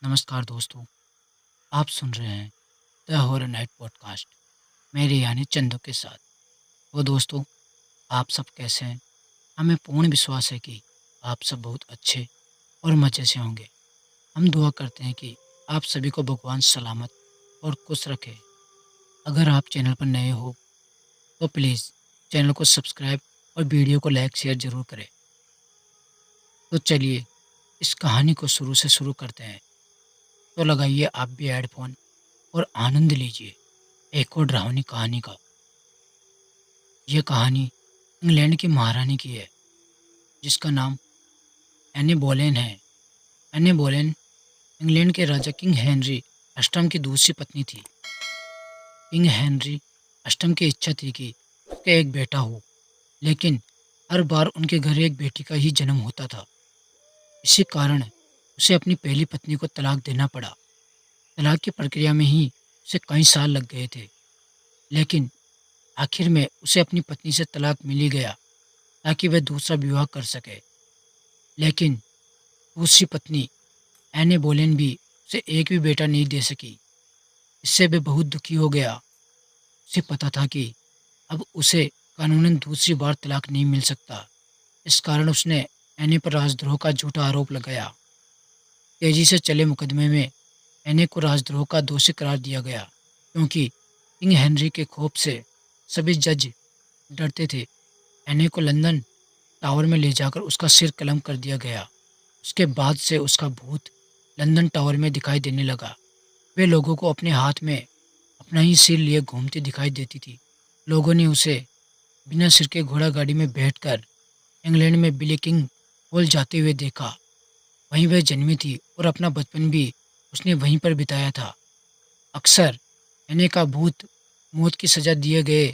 नमस्कार दोस्तों, आप सुन रहे हैं द हॉरर नाइट पॉडकास्ट मेरे यानी चंदू के साथ। वो दोस्तों, आप सब कैसे हैं? हमें पूर्ण विश्वास है कि आप सब बहुत अच्छे और मज़े से होंगे। हम दुआ करते हैं कि आप सभी को भगवान सलामत और खुश रखे। अगर आप चैनल पर नए हो तो प्लीज़ चैनल को सब्सक्राइब और वीडियो को लाइक शेयर ज़रूर करें। तो चलिए इस कहानी को शुरू से शुरू करते हैं। तो लगाइए आप भी हेडफोन और आनंद लीजिए एक और डरावनी कहानी का। यह कहानी इंग्लैंड की महारानी की है जिसका नाम एनी बोलेन है। एनी बोलेन इंग्लैंड के राजा किंग हेनरी अष्टम की दूसरी पत्नी थी। किंग हेनरी अष्टम की इच्छा थी कि उसका एक बेटा हो, लेकिन हर बार उनके घर एक बेटी का ही जन्म होता था। इसी कारण उसे अपनी पहली पत्नी को तलाक देना पड़ा। तलाक की प्रक्रिया में ही उसे कई साल लग गए थे, लेकिन आखिर में उसे अपनी पत्नी से तलाक मिल ही गया ताकि वह दूसरा विवाह कर सके। लेकिन दूसरी पत्नी एने बोलेन भी उसे एक भी बेटा नहीं दे सकी। इससे वह बहुत दुखी हो गया। उसे पता था कि अब उसे कानूनन दूसरी बार तलाक नहीं मिल सकता। इस कारण उसने एने पर राजद्रोह का झूठा आरोप लगाया। तेजी से चले मुकदमे में एने को राजद्रोह का दोषी करार दिया गया, क्योंकि किंग हेनरी के खौफ से सभी जज डरते थे। एने को लंदन टावर में ले जाकर उसका सिर कलम कर दिया गया। उसके बाद से उसका भूत लंदन टावर में दिखाई देने लगा। वे लोगों को अपने हाथ में अपना ही सिर लिए घूमती दिखाई देती थी। लोगों ने उसे बिना सिर के घोड़ा गाड़ी में बैठकर इंग्लैंड में बिली किंग हॉल जाते हुए देखा। वहीं वह जन्मी थी और अपना बचपन भी उसने वहीं पर बिताया था। अक्सर एने का भूत मौत की सजा दिए गए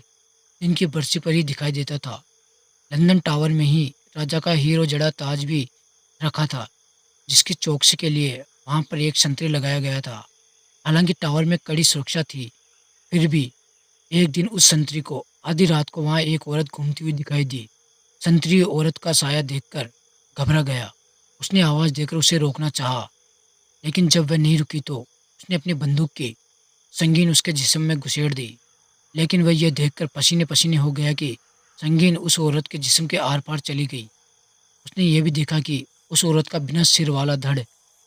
दिन की बरसी पर ही दिखाई देता था। लंदन टावर में ही राजा का हीरो जड़ा ताज भी रखा था, जिसकी चौकसी के लिए वहां पर एक संतरी लगाया गया था। हालांकि टावर में कड़ी सुरक्षा थी, फिर भी एक दिन उस संतरी को आधी रात को वहां एक औरत घूमती हुई दिखाई दी। संतरी औरत का साया देखकर घबरा गया। उसने आवाज देकर उसे रोकना चाहा, लेकिन जब वह नहीं रुकी तो उसने अपनी बंदूक की संगीन उसके जिस्म में घुसेड़ दी। लेकिन वह यह देखकर पसीने पसीने हो गया कि संगीन उस औरत के जिस्म के आर पार चली गई। उसने यह भी देखा कि उस औरत का बिना सिर वाला धड़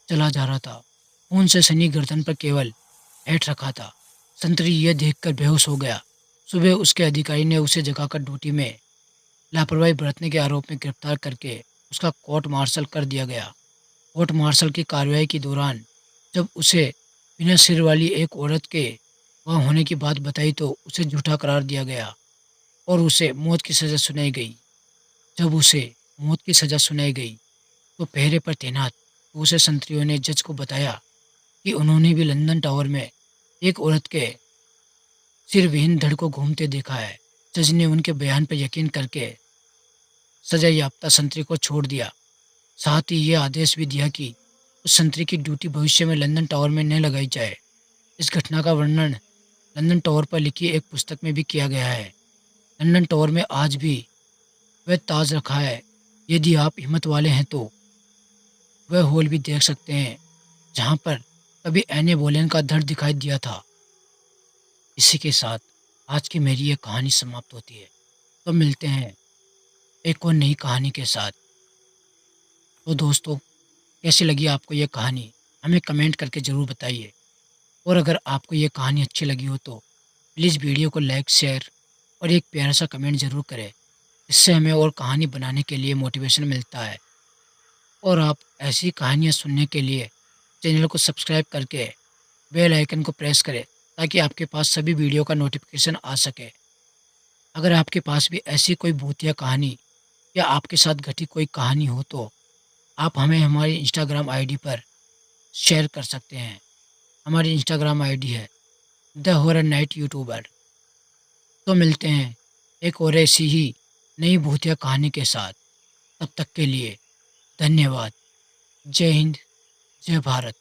चला जा रहा था। खून से सनी गर्दन पर केवल हेठ रखा था। संतरी यह देखकर बेहोश हो गया। सुबह उसके अधिकारी ने उसे जगाकर ड्यूटी में लापरवाही बरतने के आरोप में गिरफ्तार करके उसका कोर्ट मार्शल कर दिया गया। कोर्ट मार्शल की कार्रवाई के दौरान जब उसे बिना सिर वाली एक औरत के वहाँ होने की बात बताई तो उसे झूठा करार दिया गया और उसे मौत की सज़ा सुनाई गई। जब उसे मौत की सज़ा सुनाई गई तो पहरे पर तैनात दूसरे संतरियों ने जज को बताया कि उन्होंने भी लंदन टावर में एक औरत के सिर विहीन धड़ को घूमते देखा है। जज ने उनके बयान पर यकीन करके सजा याफ्ता संतरी को छोड़ दिया। साथ ही ये आदेश भी दिया कि उस संतरी की ड्यूटी भविष्य में लंदन टावर में न लगाई जाए। इस घटना का वर्णन लंदन टावर पर लिखी एक पुस्तक में भी किया गया है। लंदन टावर में आज भी वह ताज रखा है। यदि आप हिम्मत वाले हैं तो वह हॉल भी देख सकते हैं जहाँ पर कभी एने बोलेन का धड़ दिखाई दिया था। इसी के साथ आज की मेरी ये कहानी समाप्त होती है। तो मिलते हैं एक और नई कहानी के साथ। तो दोस्तों, कैसी लगी आपको ये कहानी हमें कमेंट करके ज़रूर बताइए। और अगर आपको ये कहानी अच्छी लगी हो तो प्लीज़ वीडियो को लाइक शेयर और एक प्यारा सा कमेंट ज़रूर करें। इससे हमें और कहानी बनाने के लिए मोटिवेशन मिलता है। और आप ऐसी कहानियाँ सुनने के लिए चैनल को सब्सक्राइब करके बेल आइकन को प्रेस करें ताकि आपके पास सभी वीडियो का नोटिफिकेशन आ सके। अगर आपके पास भी ऐसी कोई भूतिया कहानी या आपके साथ घटी कोई कहानी हो तो आप हमें हमारी इंस्टाग्राम आईडी पर शेयर कर सकते हैं। हमारी इंस्टाग्राम आईडी है द हॉरर नाइट यूट्यूबर। तो मिलते हैं एक और ऐसी ही नई भूतिया कहानी के साथ। तब तक के लिए धन्यवाद। जय हिंद, जय भारत।